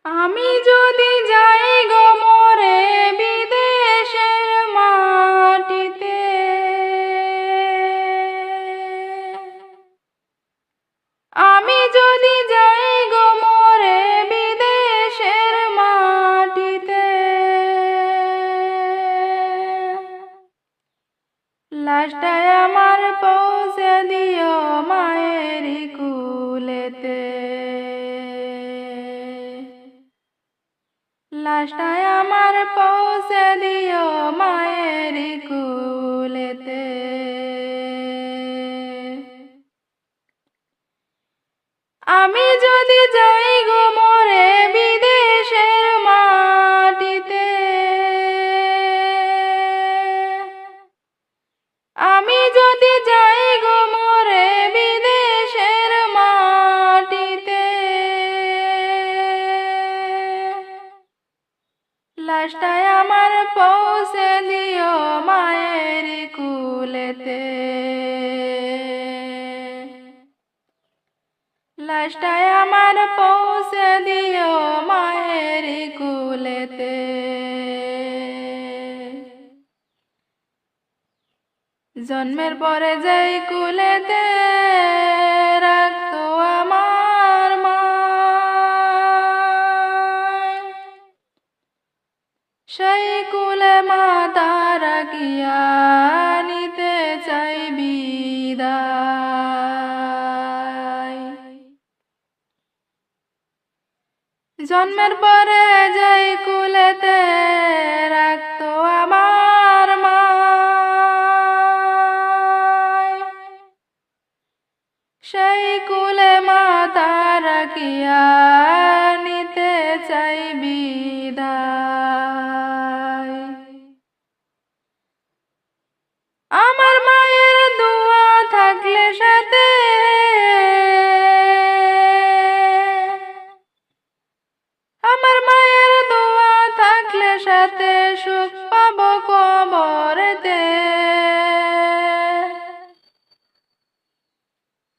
আমি যদি যাই গো মরে বিদেশের মাটিতে, আমি যদি যাই গো মরে বিদেশের মাটিতে, লাশটায় আমার পৌঁছে দিও মায়েরই কুলেতে, লাশটায় আমার পৌঁছে দিও মায়েরই কুলেতে। আমি যদি যাই গো মরে বিদেশের মাটিতে, আমি যদি যাই গো মরে বিদেশের মাটিতে, লাশটায় আমার পৌঁছে দিও মায়ের কুলেতে, লাশটায় আমার পৌঁছে দিও মায়ের কুলেতে। জন্মের পরে যাই কুলেতে রাখতো আমার মা, সেই কুলে মাতা রাখিয়া নিতে চাই বিদায়। জন্মের পরে যাই কুলেতে রাখতো আমার মা, সেই কুলে মাতা রাখিয়া নিতে চাই বিদায়। আমার মায়ের দোয়া থাকলে সাথে, আমার মায়ের দোয়া থাকলে সাথে সুখ পাবো কবরেতে,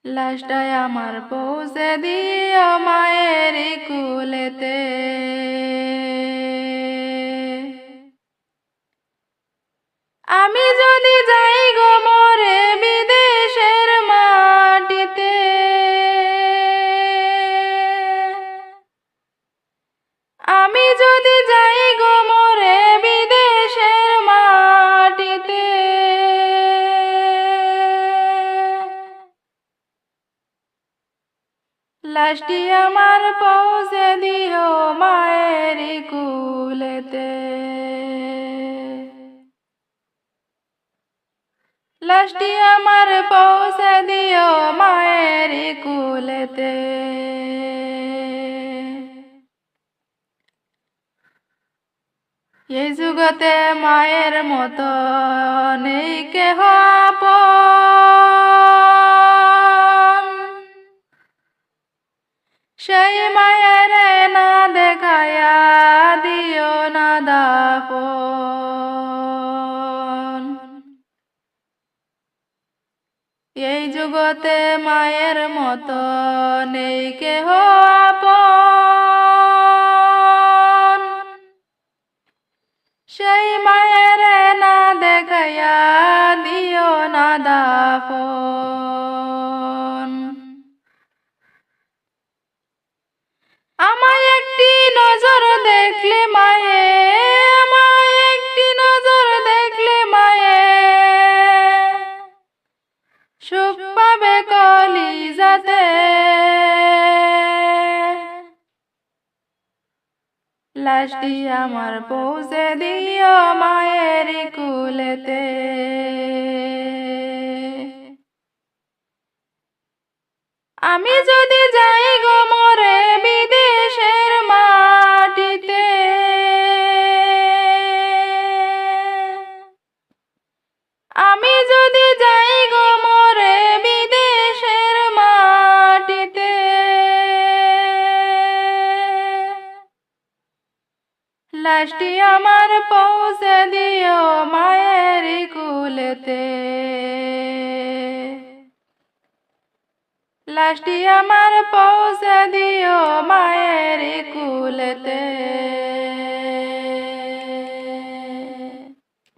লাশটায় আমার পৌঁছে দিও মায়ের কুলেতে। আমি যদি যাই গো মরে বিদেশের মাটিতে, আমি যদি যাই গো মরে বিদেশের মাটিতে, লাশটি আমার পৌঁছে দিও মায়ের কুলেতে, লাশটি আমার পৌঁছে দিও মায়ের কুলেতে। এই জগতে মায়ের মতো নেই কেহ আপন, সেই মায়ের না দেখায়া দিও না দাপন। এই জগতে মায়ের মতো নেই কেহ আপন, সেই মায়ের না দেখায়া দিও না দাপন। আমায় একটি নজর দেখলে মায়ে, আমায় একটি নজর দেখলে মায়ে, সুখ পাবে কলিজাতে, লাশটি আমার পৌঁছে দিও মায়ের কুলেতে। আমি যদি যাই গো মরে বিদেশের মাটিতে, আমি যদি যাই গো মরে বিদেশের মাটিতে, লাশটি আমার পৌঁছে দিও মায়ের কুলেতে, লাশটি আমার পৌঁছে দিও মায়ের কুলেতে। ফুলেতে